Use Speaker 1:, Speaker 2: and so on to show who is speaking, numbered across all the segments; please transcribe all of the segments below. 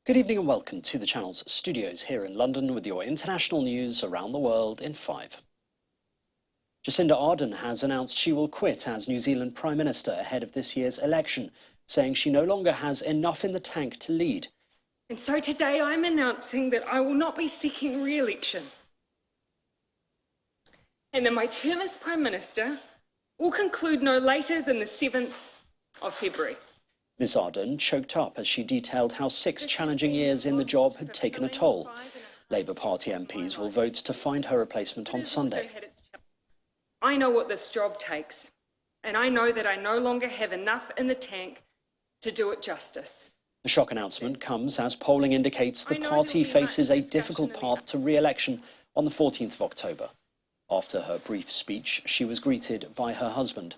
Speaker 1: Good evening and welcome to the Channel's studios here in London with your international news around the world in 5. Jacinda Ardern has announced she will quit as New Zealand Prime Minister ahead of this year's election, saying she no longer has enough in the tank to lead.
Speaker 2: And so today I'm announcing that I will not be seeking re-election, and that my term as Prime Minister will conclude no later than the 7th of February.
Speaker 1: Ms Ardern choked up as she detailed how 6 challenging years in the job had taken a toll. Labour Party MPs will vote to find her replacement on Sunday.
Speaker 2: I know what this job takes, and I know that I no longer have enough in the tank to do it justice.
Speaker 1: The shock announcement comes as polling indicates the party faces a difficult path to re-election on the 14th of October. After her brief speech, she was greeted by her husband.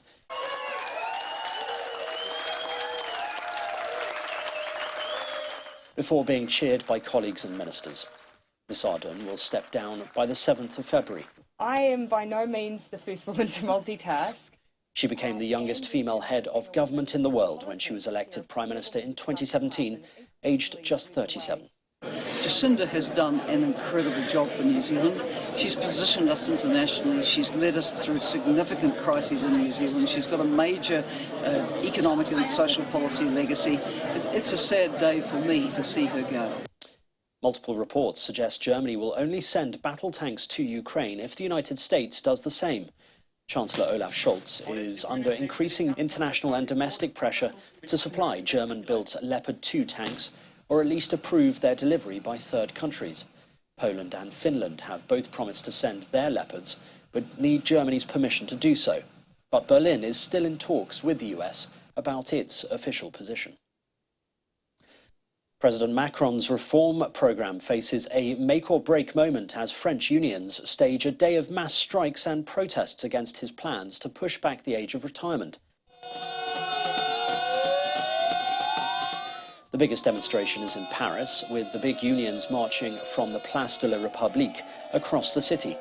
Speaker 1: Before being cheered by colleagues and ministers. Ms Ardern will step down by the 7th of February.
Speaker 2: I am by no means the first woman to multitask.
Speaker 1: She became the youngest female head of government in the world when she was elected Prime Minister in 2017, aged just 37.
Speaker 3: Jacinda has done an incredible job for New Zealand. She's positioned us internationally. She's led us through significant crises in New Zealand. She's got a major economic and social policy legacy. It's a sad day for me to see her go.
Speaker 1: Multiple reports suggest Germany will only send battle tanks to Ukraine if the United States does the same. Chancellor Olaf Scholz is under increasing international and domestic pressure to supply German-built Leopard 2 tanks, or at least approve their delivery by third countries. Poland and Finland have both promised to send their Leopards, but need Germany's permission to do so. But Berlin is still in talks with the US about its official position. President Macron's reform programme faces a make-or-break moment as French unions stage a day of mass strikes and protests against his plans to push back the age of retirement. The biggest demonstration is in Paris, with the big unions marching from the Place de la République across the city.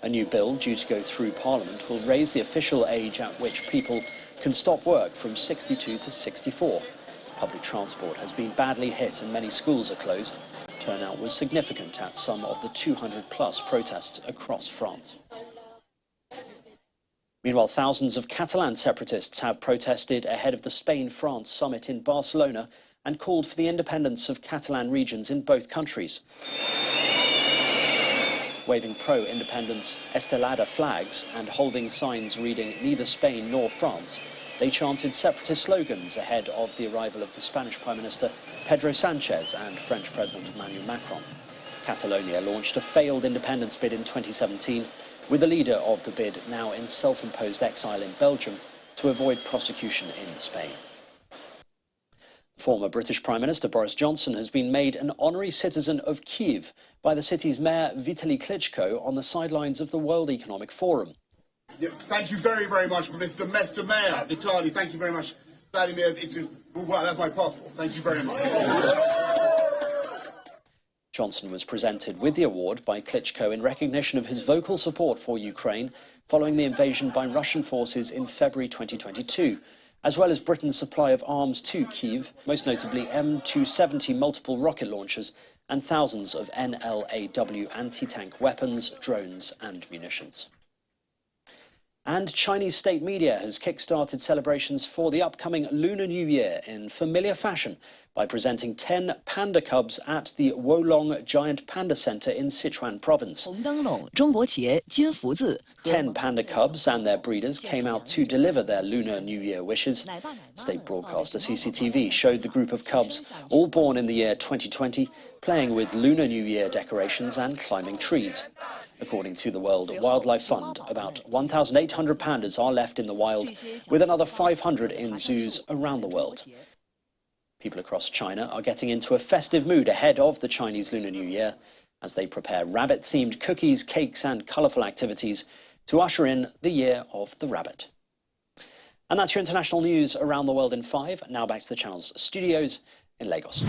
Speaker 1: A new bill due to go through Parliament will raise the official age at which people can stop work from 62 to 64. Public transport has been badly hit and many schools are closed. Turnout was significant at some of the 200-plus protests across France. Meanwhile, thousands of Catalan separatists have protested ahead of the Spain-France summit in Barcelona and called for the independence of Catalan regions in both countries. Waving pro-independence Estelada flags and holding signs reading neither Spain nor France, they chanted separatist slogans ahead of the arrival of the Spanish Prime Minister Pedro Sanchez and French President Emmanuel Macron. Catalonia launched a failed independence bid in 2017, with the leader of the bid now in self-imposed exile in Belgium to avoid prosecution in Spain. Former British Prime Minister Boris Johnson has been made an honorary citizen of Kyiv by the city's mayor Vitaly Klitschko on the sidelines of the World Economic Forum.
Speaker 4: Yeah, thank you very, very much, Mr. Mayor Vitaly. Thank you very much, Vladimir. Well, that's my passport. Thank you very much.
Speaker 1: Johnson was presented with the award by Klitschko in recognition of his vocal support for Ukraine following the invasion by Russian forces in February 2022, as well as Britain's supply of arms to Kyiv, most notably M270 multiple rocket launchers and thousands of NLAW anti-tank weapons, drones and munitions. And Chinese state media has kick-started celebrations for the upcoming Lunar New Year in familiar fashion by presenting 10 panda cubs at the Wolong Giant Panda Center in Sichuan province. 10 panda cubs and their breeders came out to deliver their Lunar New Year wishes. State broadcaster CCTV showed the group of cubs, all born in the year 2020, playing with Lunar New Year decorations and climbing trees. According to the World Wildlife Fund, about 1,800 pandas are left in the wild, with another 500 in zoos around the world. People across China are getting into a festive mood ahead of the Chinese Lunar New Year as they prepare rabbit-themed cookies, cakes and colourful activities to usher in the Year of the Rabbit. And that's your international news around the world in 5. Now back to the Channel's studios in Lagos.